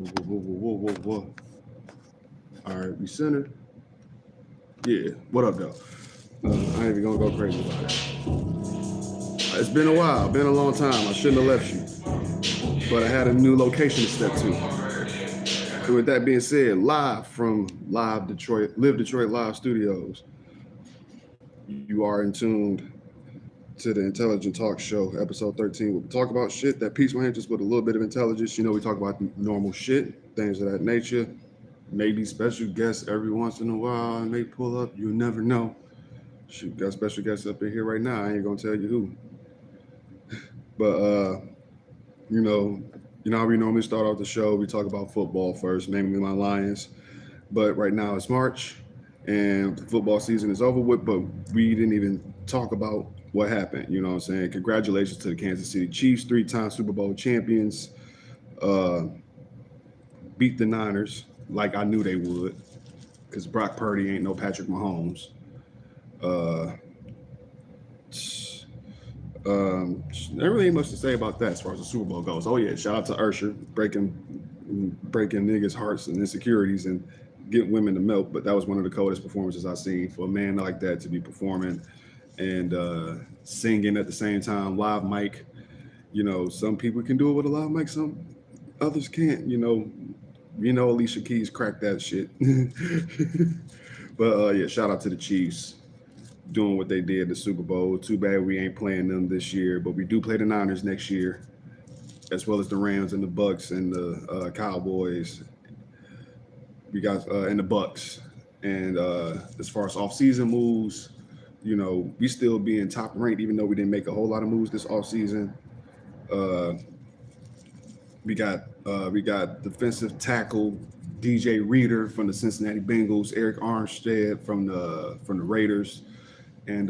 Whoa. All right, we centered. Yeah, what up, though? I ain't even gonna go crazy about it. It's been a while, been a long time. I shouldn't have left you, but I had a new location to step to. And with that being said, live from Live Detroit Live Studios, you are in tuned to the Intelligent Talk Show, episode 13. We talk about shit that piques my interest with a little bit of intelligence. You know, we talk about normal shit, things of that nature. Maybe special guests every once in a while, and they pull up. You never know. Shoot, got special guests up in here right now. I ain't gonna tell you who. But you know how we normally start off the show. We talk about football first, namely my Lions. But right now it's March, and the football season is over with. But we didn't even talk about what happened. You know what I'm saying? Congratulations to the Kansas City Chiefs, 3-time Super Bowl champions. Beat the Niners like I knew they would, because Brock Purdy ain't no Patrick Mahomes. There really ain't much to say about that as far as the Super Bowl goes. Oh yeah, shout out to Usher breaking niggas' hearts and insecurities and getting women to melt. But that was one of the coldest performances I've seen for a man like that to be performing and singing at the same time, live mic. You know, some people can do it with a live mic, some others can't. You know, Alicia Keys cracked that shit. But yeah, shout out to the Chiefs doing what they did at the Super Bowl. Too bad we ain't playing them this year, but we do play the Niners next year, as well as the Rams and the Bucks and the Cowboys. We got and the Bucks. And as far as off-season moves, you know, we still being top ranked, even though we didn't make a whole lot of moves this offseason. We got defensive tackle DJ Reader from the Cincinnati Bengals, Eric Armstead from the Raiders, and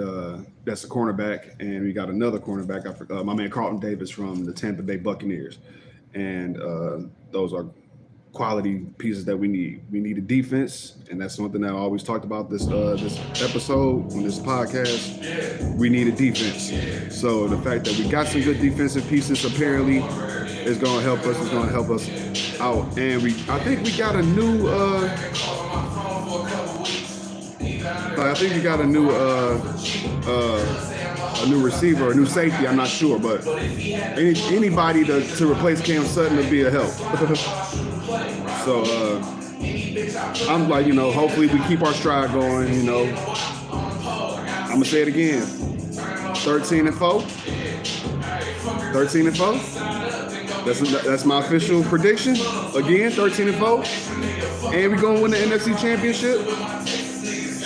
that's a cornerback. And we got another cornerback, my man Carlton Davis from the Tampa Bay Buccaneers. And those are quality pieces that we need. We need a defense, and that's something that I always talked about this episode on this podcast. We need a defense. So the fact that we got some good defensive pieces apparently is going to help us. It's going to help us out. And I think we got a new receiver, a new safety. I'm not sure, but anybody to replace Cam Sutton would be a help. So I'm like, hopefully we keep our stride going. I'm gonna say it again: 13-4. 13-4. That's my official prediction. Again, 13-4, and we're gonna win the NFC Championship.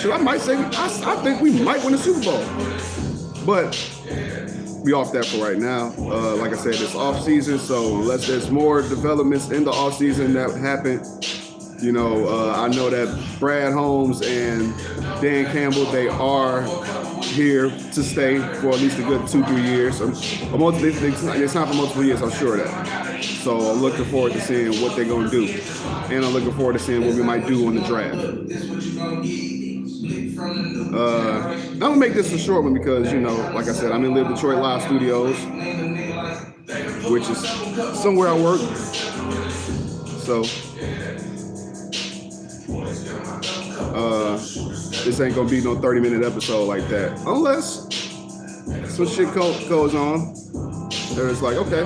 So I think we might win the Super Bowl, but we off that for right now. Like I said, it's off season, so unless there's more developments in the off season that happen, I know that Brad Holmes and Dan Campbell, they are here to stay for at least a good 2-3 years. It's not for multiple years, I'm sure of that. So I'm looking forward to seeing what they're going to do, and I'm looking forward to seeing what we might do on the draft. I'm gonna make this a short one because, like I said, I'm in Detroit Live Studios, which is somewhere I work. So this ain't gonna be no 30-minute episode like that, unless some shit goes on. It's like, okay.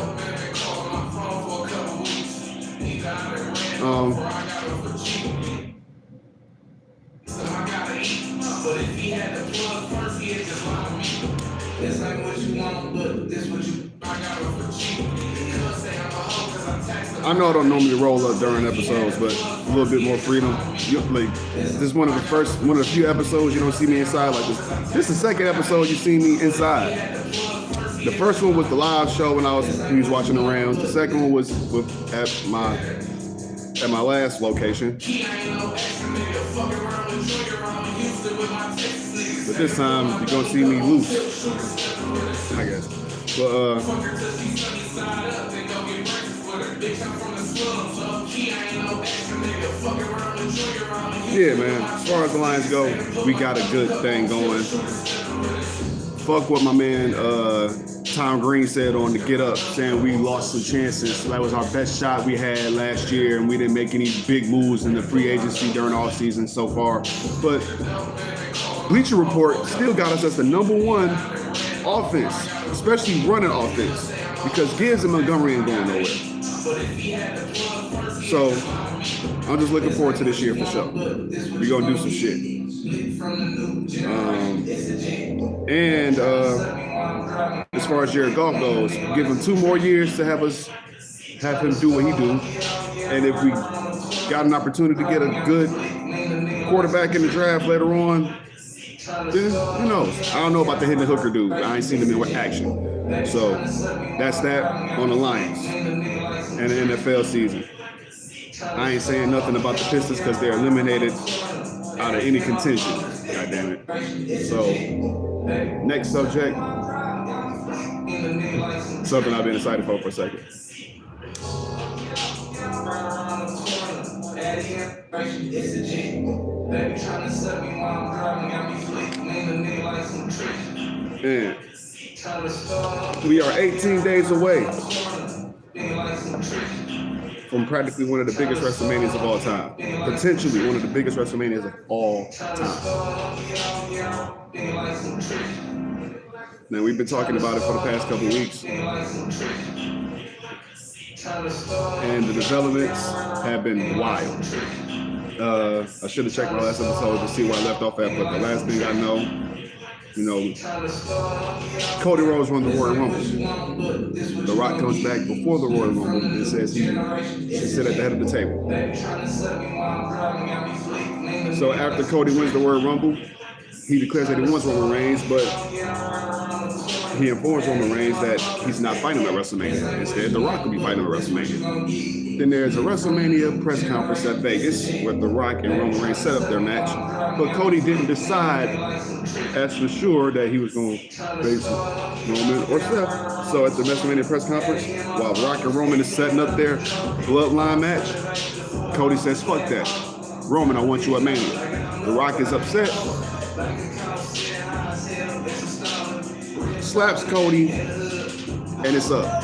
But if he had the plug first, he'd just lie to me. This ain't what you want, but this what I got it for cheap. I know I don't normally roll up during episodes, but a little bit more freedom. This is one of the few episodes you don't see me inside like this. This is the second episode you see me inside. The first one was the live show when we was watching the Rams. The second one was at my last location. But this time, you're going to see me loose, I guess. But, yeah, man, as far as the Lions go, we got a good thing going. Fuck what my man Tom Green said on the Get Up, saying we lost some chances. That was our best shot we had last year, and we didn't make any big moves in the free agency during all season so far. But Bleacher Report still got us as the #1 offense, especially running offense, because Gibbs and Montgomery ain't going nowhere. So I'm just looking forward to this year for sure. We're going to do some shit. And as far as Jared Goff goes, give him 2 more years to have him do what he do. And if we got an opportunity to get a good quarterback in the draft later on, then who knows? I don't know about the Hendon Hooker dude. I ain't seen him in action. So that's that on the Lions and the NFL season. I ain't saying nothing about the Pistons because they're eliminated out of any contention. God damn it. So, next subject. Something I've been excited for a second. Man, we are 18 days away from practically one of the biggest WrestleManias of all time. Potentially one of the biggest WrestleManias of all time. Now, we've been talking about it for the past couple weeks. And the developments have been wild. I should have checked my last episode to see where I left off at, but the last thing I know, Cody Rhodes won the Royal Rumble. The Rock comes back before the Royal Rumble and says he should sit at the head of the table. So after Cody wins the Royal Rumble, he declares that he wants Roman Reigns, but he informs Roman Reigns that he's not fighting at WrestleMania. Instead, The Rock will be fighting at WrestleMania. Then there's a WrestleMania press conference at Vegas where The Rock and Roman Reigns set up their match. But Cody didn't decide as for sure that he was going to face Roman or Seth. So at the WrestleMania press conference, while Rock and Roman is setting up their bloodline match, Cody says, fuck that. Roman, I want you at Mania. The Rock is upset. Slaps Cody, and it's up.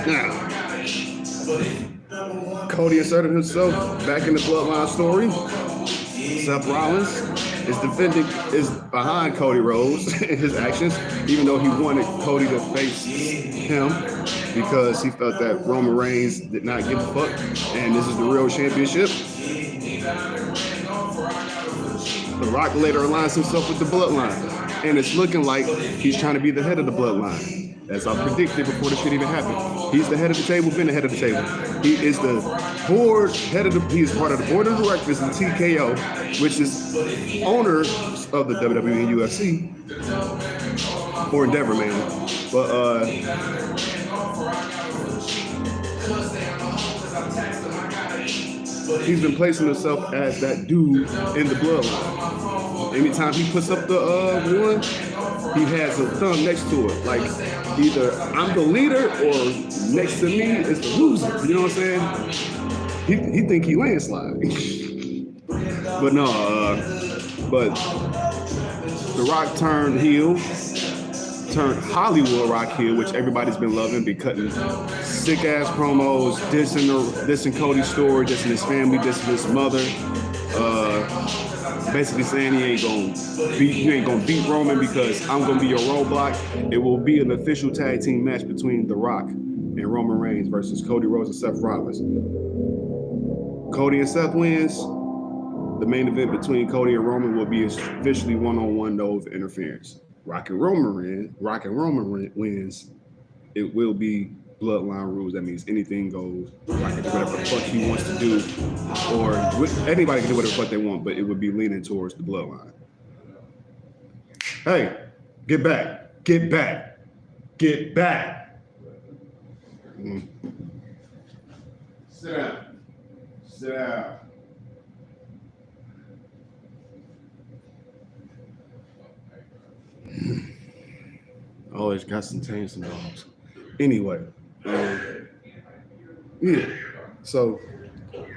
Now, Cody inserted himself back in the bloodline story. Seth Rollins is behind Cody Rhodes in his actions, even though he wanted Cody to face him because he felt that Roman Reigns did not give a fuck, and this is the real championship. The Rock later aligns himself with the bloodline, and it's looking like he's trying to be the head of the bloodline. As I predicted before this shit even happened. He's the head of the table, been the head of the table. He is the board head of he is part of the board of directors in TKO, which is owner of the WWE and UFC, or Endeavor mainly. But he's been placing himself as that dude in the bloodline. Anytime he puts up the one, he has a thumb next to it. Like, either I'm the leader or next to me is the loser. You know what I'm saying? He think he landslide. But no, but The Rock turned heel, turned Hollywood Rock heel, which everybody's been loving, be cutting sick ass promos, dissing Cody's story, dissing his family, dissing his mother. Basically saying you ain't gonna beat Roman because I'm gonna be your roadblock. It will be an official tag team match between The Rock and Roman Reigns versus Cody Rhodes and Seth Rollins. Cody and Seth wins. The main event between Cody and Roman will be officially one-on-one, no interference. Rock and Roman wins. It will be bloodline rules. That means anything goes. Rock can do whatever the fuck he wants to do, or anybody can do whatever the fuck they want, but it would be leaning towards the bloodline. Hey, Get back. Get back. Get back. Sit down. Sit down. Always got some tame some dogs. Anyway, yeah. So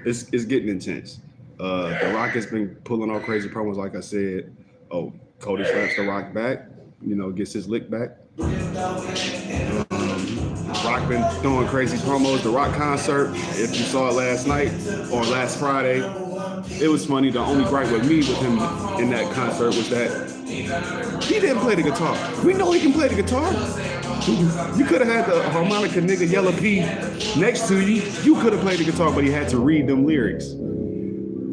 it's getting intense. The Rock has been pulling all crazy promos, like I said. Oh, Cody slaps The Rock back. You know, gets his lick back. Rock been throwing crazy promos. The Rock concert, if you saw it last night or last Friday, it was funny. The only gripe with me with him in that concert was that he didn't play the guitar. We know he can play the guitar. You could have had the harmonica nigga Yellow P next to you. You could have played the guitar, but he had to read them lyrics.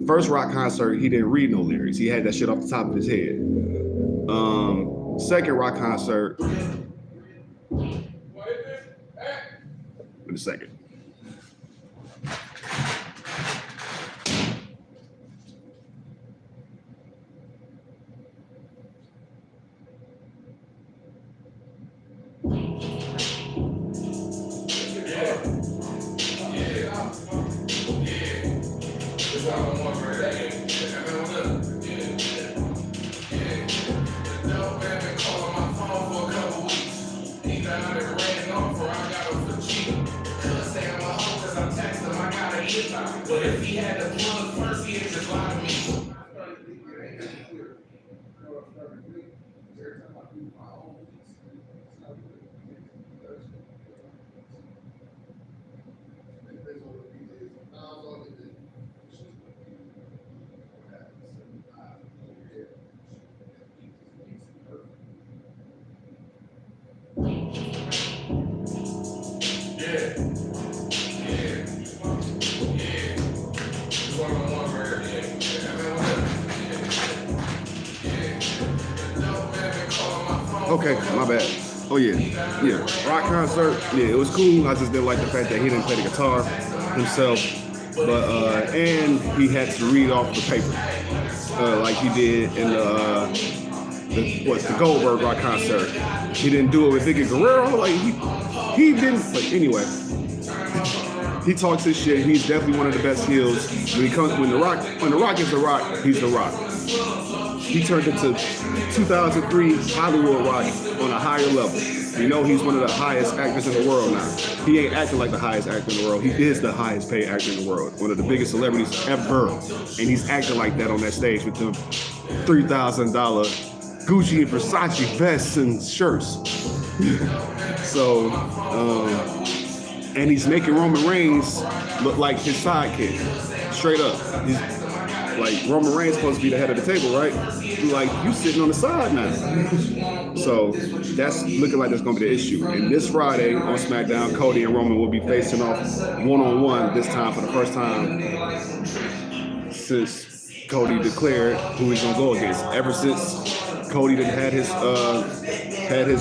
First Rock concert, he didn't read no lyrics. He had that shit off the top of his head. Second Rock concert. Wait a second. But if he had the plug first, he'd just lie to me. Okay, my bad. Oh yeah. Rock concert. Yeah, it was cool. I just didn't like the fact that he didn't play the guitar himself, but and he had to read off the paper like he did in the Goldberg Rock concert. He didn't do it with Vicky Guerrero. Like he didn't. But anyway, he talks his shit. He's definitely one of the best heels. When the Rock is the Rock, he's the Rock. He turned into 2003 Hollywood Rock on a higher level. You know he's one of the highest actors in the world now. He ain't acting like the highest actor in the world. He is the highest paid actor in the world. One of the biggest celebrities ever. And he's acting like that on that stage with them $3,000 Gucci and Versace vests and shirts. So, and he's making Roman Reigns look like his sidekick. Straight up. He's like, Roman Reigns supposed to be the head of the table, right? Like, you sitting on the side now. So that's looking like that's going to be the issue. And this Friday on SmackDown, Cody and Roman will be facing off one-on-one this time for the first time since Cody declared who he's going to go against. Ever since Cody had his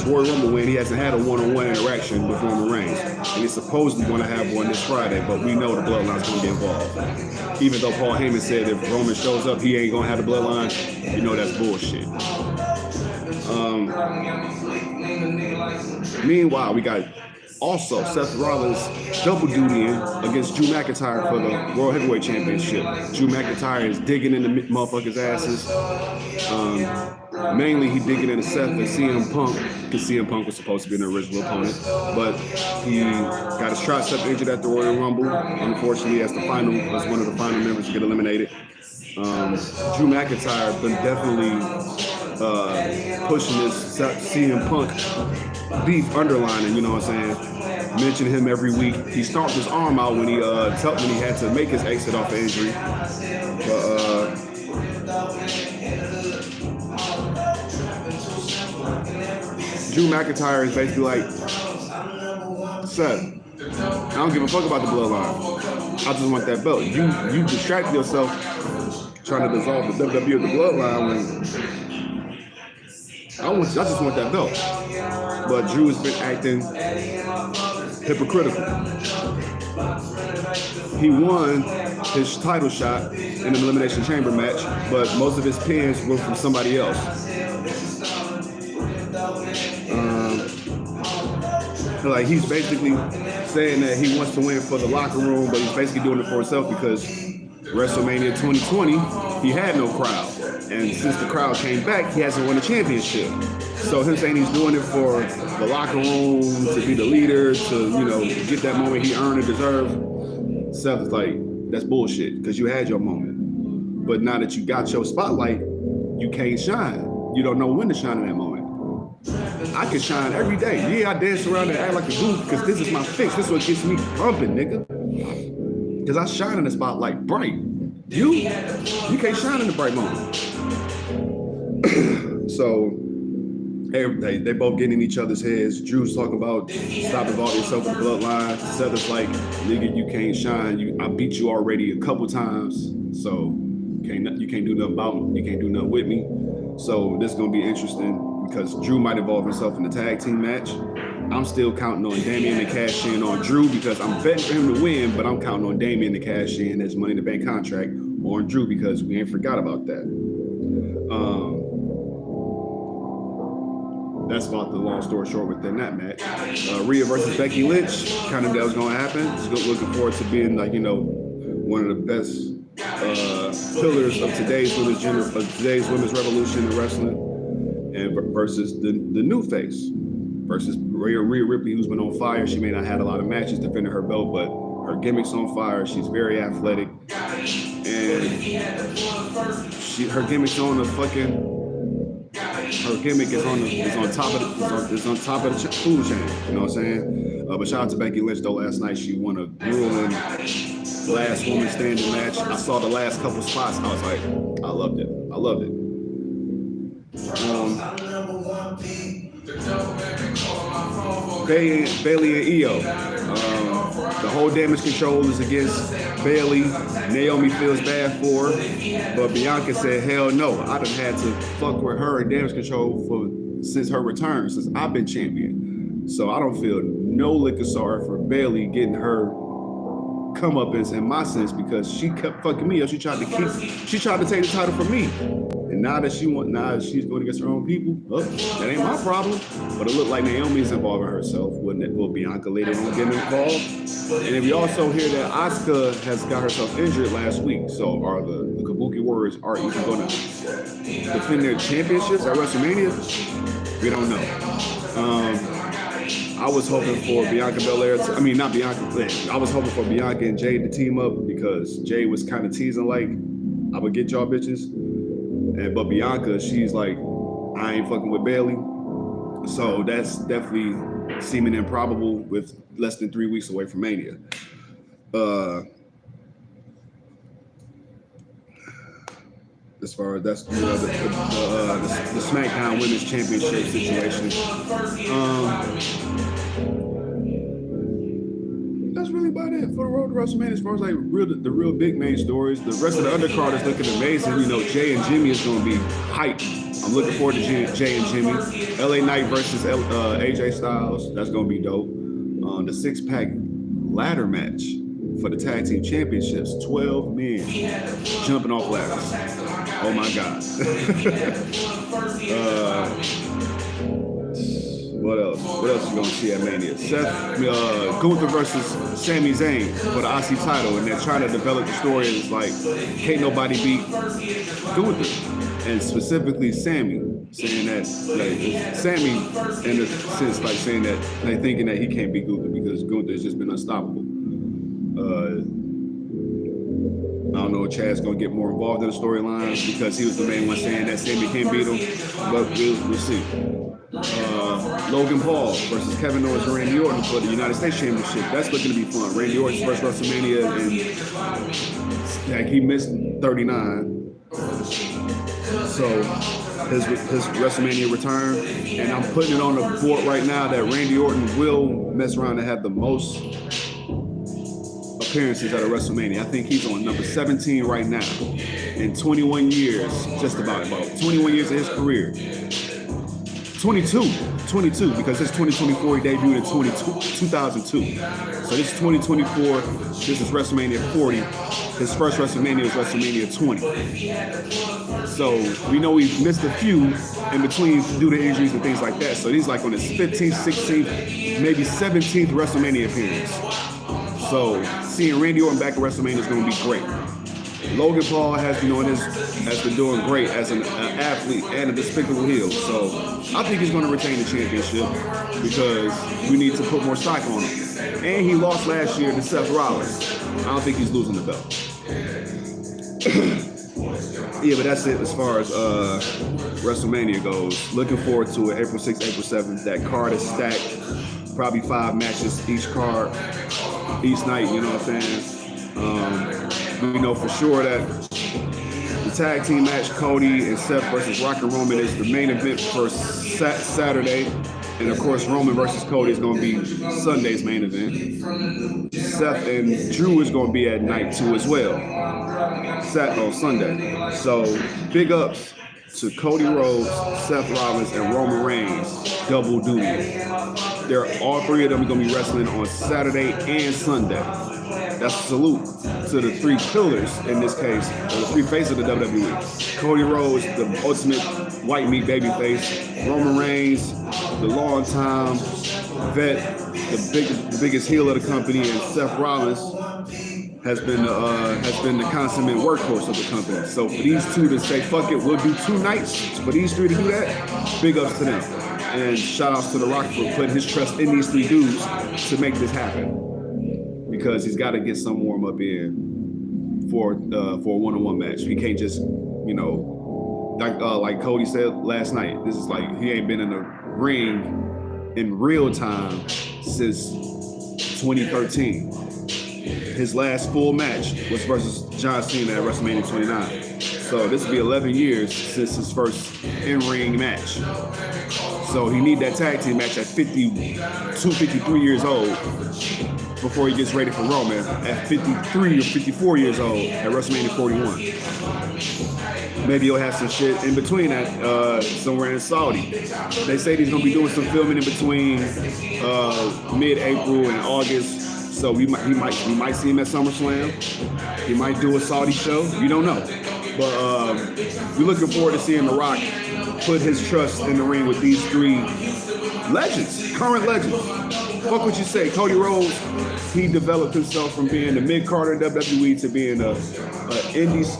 Royal Rumble win, he hasn't had a one-on-one interaction with Roman Reigns. And he's supposedly going to have one this Friday, but we know the bloodline's going to be involved. Even though Paul Heyman said if Roman shows up, he ain't going to have the bloodline, you know that's bullshit. Meanwhile, we got also Seth Rollins double dutying against Drew McIntyre for the World Heavyweight Championship. Drew McIntyre is digging into motherfuckers' asses. Mainly he digging into Seth and CM Punk, because CM Punk was supposed to be an original opponent, but he got his tricep injured at the Royal Rumble. Unfortunately, as one of the final members to get eliminated. Drew McIntyre been definitely pushing this CM Punk beef underlining, you know what I'm saying? Mention him every week. He stomped his arm out when he had to make his exit off the injury. But Drew McIntyre is basically like, Seth, I don't give a fuck about the bloodline. I just want that belt. You distracted yourself trying to dissolve the WWE of the bloodline when I just want that belt. But Drew has been acting hypocritical. He won his title shot in an Elimination Chamber match, but most of his pins were from somebody else. Like, he's basically saying that he wants to win for the locker room, but he's basically doing it for himself because WrestleMania 2020, he had no crowd. And since the crowd came back, he hasn't won a championship. So him saying he's doing it for the locker room, to be the leader, to, you know, get that moment he earned and deserved, Seth is like, that's bullshit, because you had your moment. But now that you got your spotlight, you can't shine. You don't know when to shine in that moment. I can shine every day. Yeah, I dance around and act like a goof because this is my fix. This is what gets me pumping, nigga. Because I shine in the spotlight bright. You can't shine in the bright moment. So they both getting in each other's heads. Drew's talking about stop involving yourself in the bloodline. Seth is like, nigga, you can't shine. I beat you already a couple times. So you can't do nothing about me. You can't do nothing with me. So this is gonna be interesting because Drew might involve himself in the tag team match. I'm still counting on Damian to cash in on Drew because I'm betting for him to win, but I'm counting on Damian to cash in as Money in the Bank contract on Drew because we ain't forgot about that. That's about the long story short within that match. Rhea versus Becky Lynch, kind of that was gonna happen. Just looking forward to being like, you know, one of the best pillars of today's women's revolution in wrestling, and versus the new face, versus Rhea Ripley, who's been on fire. She may not have had a lot of matches defending her belt, but her gimmick's on fire. She's very athletic, and her gimmick's on the fucking. Her gimmick is on top of the food chain. You know what I'm saying? But shout out to Becky Lynch though. Last night she won a grueling last woman standing match. I saw the last couple spots. I was like, I loved it. Bailey and Io. The whole damage control is against Bailey. Naomi feels bad for her, but Bianca said, hell no. I done had to fuck with her in damage control since her return, since I've been champion. So I don't feel no lick of sorry for Bailey getting her comeuppance in my sense because she kept fucking me up. She tried to take the title from me. And now that she's going against her own people, that ain't my problem. But it looked like Naomi's involving herself. Will Bianca later on get involved? And then we also hear that Asuka has got herself injured last week. So are the Kabuki Warriors are even going to defend their championships at WrestleMania? We don't know. I was hoping for Bianca Belair. I was hoping for Bianca and Jade to team up because Jade was kind of teasing like, I would get y'all bitches. But Bianca, she's like, I ain't fucking with Bailey. So that's definitely seeming improbable with less than 3 weeks away from Mania. As far as that's the SmackDown Women's Championship situation. That's really about it for the road to WrestleMania. As far as like the real big main stories, the rest of the undercard is looking amazing. You know, Jay and Jimmy is going to be hype. I'm looking forward to Jay and Jimmy. LA Knight versus AJ Styles. That's going to be dope. The 6-pack ladder match for the tag team championships. 12 men jumping off ladders. Oh my God. What else? What else you gonna see at Mania? Gunther versus Sami Zayn for the IC title, and they're trying to develop the story. And it's like, can't nobody beat Gunther, and specifically Sami, saying that Sami, in the sense like saying that they thinking that he can't beat Gunther because Gunther has just been unstoppable. I don't know if Chad's gonna get more involved in the storylines because he was the main one saying that Sami can't beat him, but we'll see. Logan Paul versus Kevin Owens and Randy Orton for the United States Championship. That's looking to be fun. Randy Orton's first WrestleMania, and he missed 39. So his WrestleMania return, and I'm putting it on the board right now that Randy Orton will mess around and have the most appearances at a WrestleMania. I think he's on number 17 right now in 21 years, just about 21 years of his career. 22, because it's 2024. He debuted in 2002. So this is 2024. This is WrestleMania 40. His first WrestleMania was WrestleMania 20. So we know we've missed a few in between due to injuries and things like that. So he's like on his 15th, 16th, maybe 17th WrestleMania appearance. So seeing Randy Orton back at WrestleMania is going to be great. Logan Paul has been doing great as an athlete and a despicable heel. So I think he's going to retain the championship because we need to put more stock on him. And he lost last year to Seth Rollins. I don't think he's losing the belt. Yeah, but that's it as far as WrestleMania goes. Looking forward to it. April 6th, April 7th. That card is stacked. Probably 5 matches each card, each night, you know what I'm saying? We know for sure that the tag team match, Cody and Seth versus Rock and Roman, is the main event for Saturday. And of course, Roman versus Cody is going to be Sunday's main event. Seth and Drew is going to be at night 2 as well. On Sunday. So big ups to Cody Rhodes, Seth Rollins, and Roman Reigns. Double duty. All 3 of them are going to be wrestling on Saturday and Sunday. That's a salute to the 3 pillars in this case, or the 3 faces of the WWE. Cody Rhodes, the ultimate white meat babyface. Roman Reigns, the long-time vet, the biggest heel of the company, and Seth Rollins has been the consummate workhorse of the company. So for these 2 to say, fuck it, we'll do 2 nights, for these 3 to do that, big ups to them. And shout outs to The Rock for putting his trust in these 3 dudes to make this happen. Because he's got to get some warm up in for a one-on-one match. He can't just, like Cody said last night, this is like he ain't been in the ring in real time since 2013. His last full match was versus John Cena at WrestleMania 29. So this will be 11 years since his first in-ring match. So he need that tag team match at 52, 53 years old before he gets ready for Roman at 53 or 54 years old at WrestleMania 41. Maybe he'll have some shit in between that somewhere in Saudi. They say he's gonna be doing some filming in between mid-April and August. So we might see him at SummerSlam. He might do a Saudi show. You don't know. But we're looking forward to seeing The Rock put his trust in the ring with these 3 legends, current legends. Fuck what you say. Cody Rhodes, he developed himself from being a mid-carder in WWE to being an indies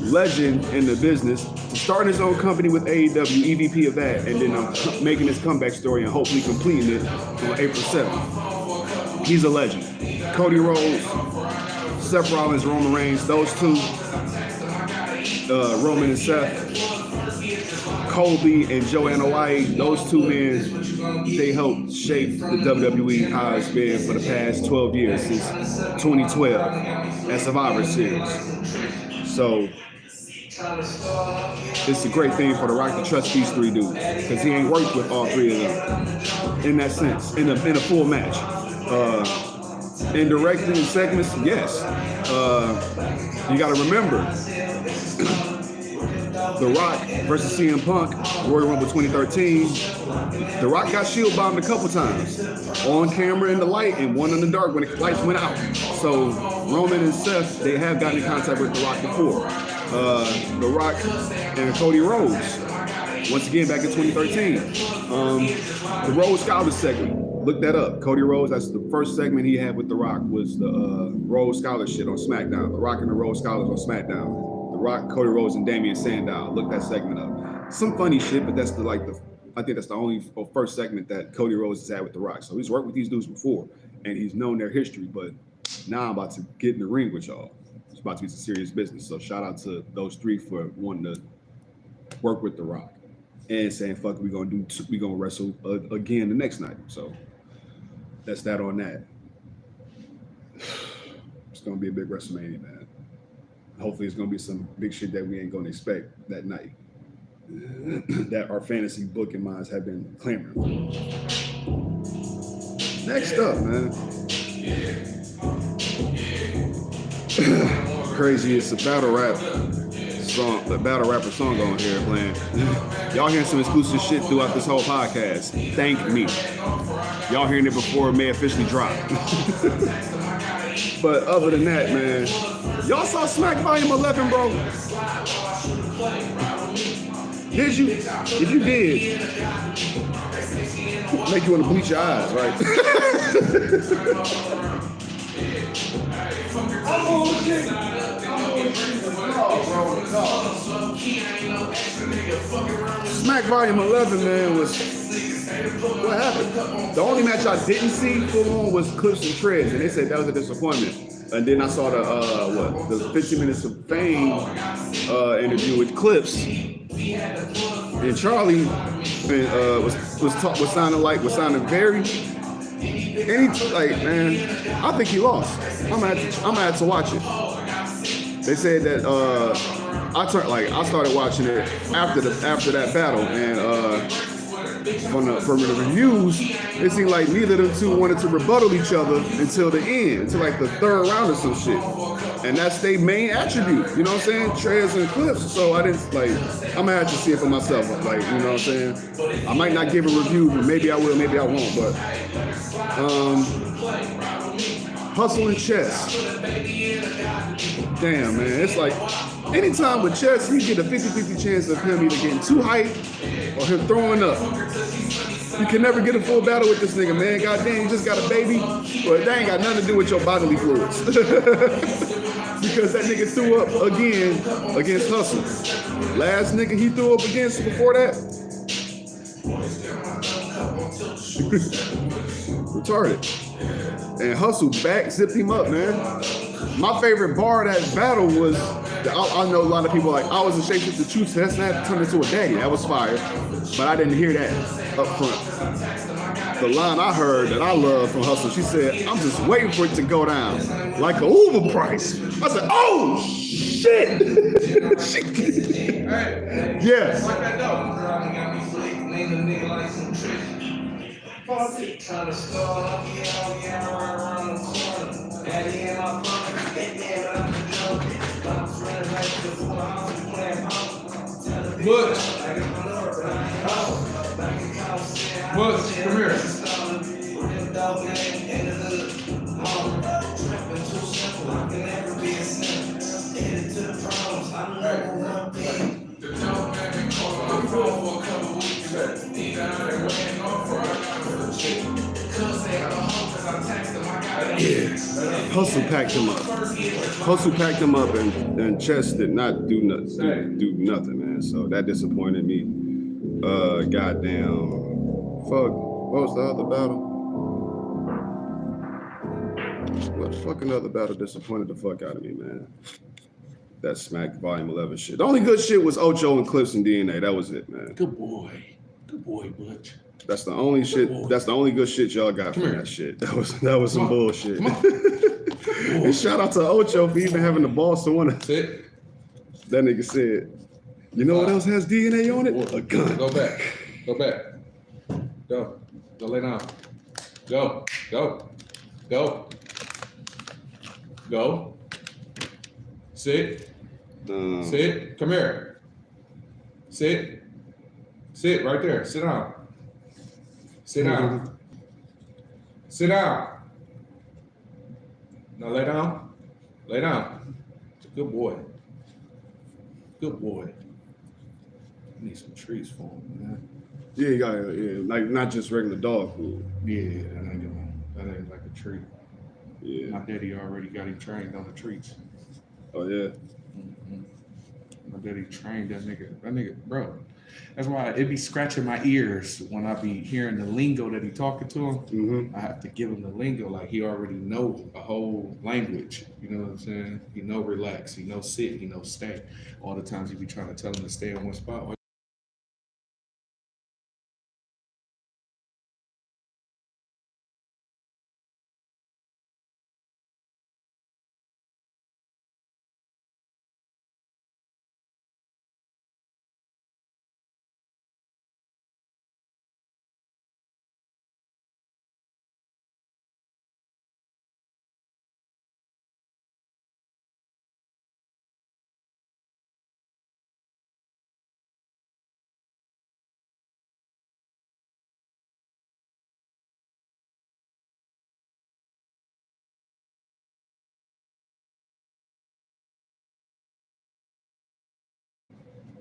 legend in the business, to starting his own company with AEW, EVP of that, and then making his comeback story and hopefully completing it on April 7th. He's a legend. Cody Rhodes, Seth Rollins, Roman Reigns, those 2, Roman and Seth, Colby and Joanna White, those 2 men, they helped shape the WWE how it's been for the past 12 years, since 2012 at Survivor Series. So it's a great thing for The Rock to trust these 3 dudes, because he ain't worked with all 3 of them in that sense, in a full match. In directing segments, yes. You got to remember, The Rock versus CM Punk, Royal Rumble 2013. The Rock got shield bombed a couple times, on camera in the light and one in the dark when the lights went out. So Roman and Seth, they have gotten in contact with The Rock before. The Rock and Cody Rhodes, once again back in 2013. The Rhodes Scholars segment, look that up. Cody Rhodes, that's the first segment he had with The Rock, was the Rhodes Scholars shit on SmackDown. The Rock and the Rhodes Scholars on SmackDown. The Rock, Cody Rhodes, and Damian Sandow. Look that segment up. Some funny shit, but that's I think that's the only first segment that Cody Rhodes has had with The Rock. So he's worked with these dudes before, and he's known their history. But now I'm about to get in the ring with y'all. It's about to be some serious business. So shout out to those 3 for wanting to work with The Rock and saying, "Fuck, we gonna wrestle again the next night." So that's that on that. It's gonna be a big WrestleMania, man. Hopefully, it's gonna be some big shit that we ain't gonna expect that night, that our fantasy booking minds have been clamoring for. Next up, man. Crazy, it's a battle rap song, the battle rapper song on here playing. Y'all hearing some exclusive shit throughout this whole podcast. Thank me. Y'all hearing it before it may officially drop. But other than that, man, y'all saw Smack Volume 11, bro? Did you? If you did, make you want to bleach your eyes, right? Smack Volume 11, man, was what happened? The only match I didn't see full on was Clips and Treads, and they said that was a disappointment. And then I saw the 15 Minutes of Fame interview with Clips, and Charlie was sounding very. Man, I think he lost. I'm gonna have to watch it. They said that I started watching it after that battle, and from the reviews, it seemed like neither of them two wanted to rebuttal each other until the end, until like the third round or some shit. And that's their main attribute, you know what I'm saying? Treads and Clips. So I didn't I'm gonna have to see it for myself. Like, you know what I'm saying? I might not give a review, but maybe I will, maybe I won't. But Hustle and Chess. Damn, man. It's like anytime with Chess, you get a 50-50 chance of him either getting too hyped or him throwing up. You can never get a full battle with this nigga, man. Goddamn, you just got a baby, but that ain't got nothing to do with your bodily fluids. Because that nigga threw up again against Hustle. Last nigga he threw up against before that, retarded. And Hustle zipped him up, man. My favorite bar of that battle was, I know a lot of people like, I was a shapeshifter too, so that's not turned into a daddy. That was fire. But I didn't hear that up front. The line I heard that I love from Hustle, she said, I'm just waiting for it to go down like a Uber price. I said, oh, shit. Yeah. Butch, come here. Yeah. Hustle packed him up. And Chess did not do nothing, man. So that disappointed me. Goddamn. Fuck. What was the other battle? What fucking other battle disappointed the fuck out of me, man? That Smack Volume 11 shit. The only good shit was Ocho and Clips and DNA. That was it, man. Good boy, Butch. That's the only shit. That's the only good shit y'all got from that shit. That was some bullshit. And shout out to Ocho for even having the balls to want to. That nigga said, "You know what else has DNA on it? A gun." Go back. Go lay down. Go. Sit. Come here. Sit right there. Sit down. Sit down. Now lay down. Good boy. I need some treats for him, man. Yeah, you got like not just regular dog food. Yeah, that ain't like a treat. Yeah. My daddy already got him trained on the treats. Oh yeah. Mm-hmm. My daddy trained that nigga, bro. That's why it be scratching my ears when I be hearing the lingo that he talking to him. Mm-hmm. I have to give him the lingo like he already know a whole language. You know what I'm saying? He know relax, he know sit, he know stay. All the times he be trying to tell him to stay in one spot.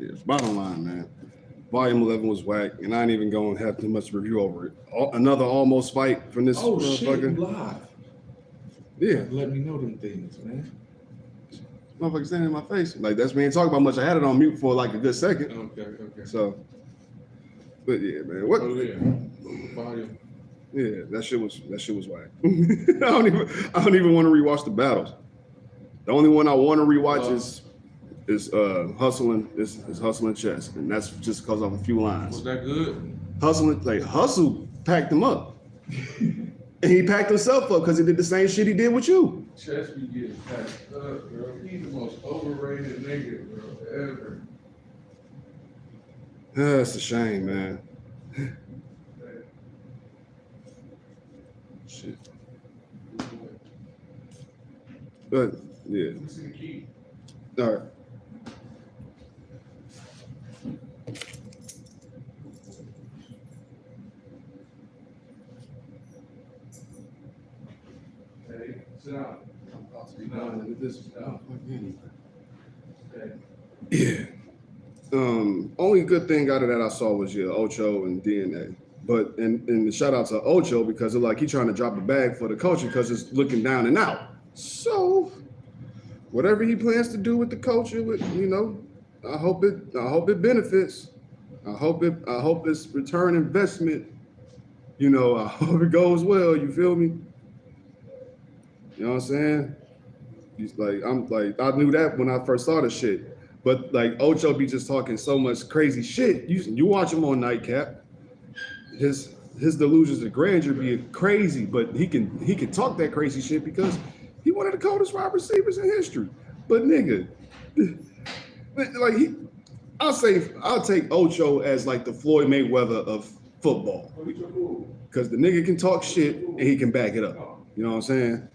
Yeah, bottom line, man. Volume 11 was whack, and I ain't even gonna have too much review over it. Another almost fight from this Oh shit, you motherfucker. live. Yeah, Let me know them things, man. motherfucker standing in my face. Like that's we ain't talking about much. I had it on mute for like a good second. Okay. So, but yeah, man. What? Oh yeah. Volume. Yeah, that shit was whack. I don't even want to rewatch the battles. The only one I want to rewatch is hustling is hustling chess, and that's just because of a few lines. Was that good? Hustle packed him up, and he packed himself up because he did the same shit he did with you. Chess be getting packed up, bro. He's the most overrated nigga, bro, ever. That's a shame, man. Shit. But yeah, Let me see the key. all right. Hey, sit down. I'm about to be done with this. Okay. Yeah. Only good thing out of that I saw was Ocho and DNA. But and shout out to Ocho because it's like he trying to drop a bag for the culture because it's looking down and out. So whatever he plans to do with the culture, I hope it benefits. I hope it's return investment. I hope it goes well. You feel me? You know what I'm saying? He's like, I knew that when I first saw the shit. But like Ocho be just talking so much crazy shit. You watch him on Nightcap. His delusions of grandeur be crazy, but he can talk that crazy shit because he one of the coldest wide receivers in history. But nigga, like I'll take Ocho as like the Floyd Mayweather of football. Because the nigga can talk shit and he can back it up. You know what I'm saying?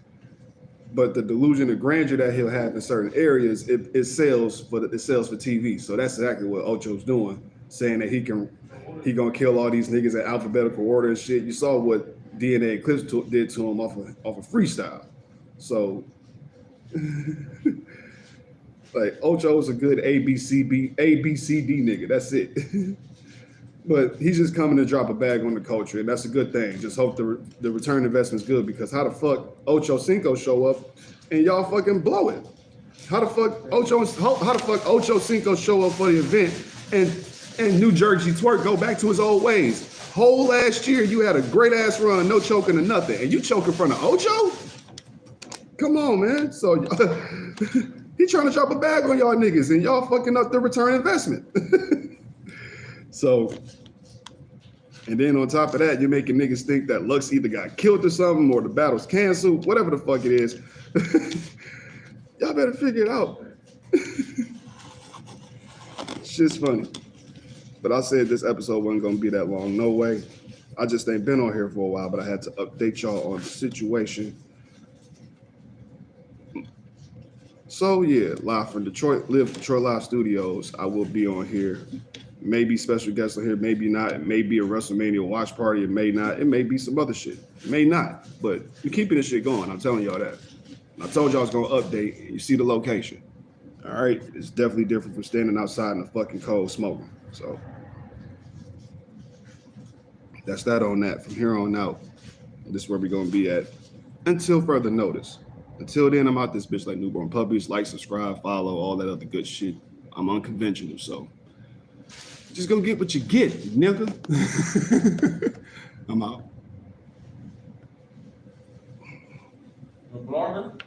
But the delusion of grandeur that he'll have in certain areas, it sells for TV. So that's exactly what Ocho's doing, saying that he gonna kill all these niggas in alphabetical order and shit. You saw what DNA and Clips did to him off of freestyle. So like Ocho's a good ABCD nigga. That's it. But he's just coming to drop a bag on the culture, and that's a good thing. Just hope the return investment's good because how the fuck Ocho Cinco show up and y'all fucking blow it? How the fuck Ocho Cinco show up for the event and New Jersey Twerk go back to his old ways? Whole last year you had a great ass run, no choking or nothing, and you choke in front of Ocho? Come on, man. So he trying to drop a bag on y'all niggas, and y'all fucking up the return investment. So, and then on top of that, you're making niggas think that Lux either got killed or something, or the battle's canceled, whatever the fuck it is. Y'all better figure it out. Shit's funny. But I said this episode wasn't gonna be that long. No way. I just ain't been on here for a while, but I had to update y'all on the situation. So yeah, live from Detroit Live Studios. I will be on here. Maybe special guests on here, maybe not. It may be a WrestleMania watch party. It may not. It may be some other shit. It may not. But we're keeping this shit going. I'm telling y'all that. I told y'all I was gonna update. You see the location. All right. It's definitely different from standing outside in the fucking cold smoking. So that's that on that. From here on out, this is where we're gonna be at until further notice. Until then, I'm out this bitch like newborn puppies. Like, subscribe, follow, all that other good shit. I'm unconventional, so just go get what you get, nigga. I'm out. A blogger?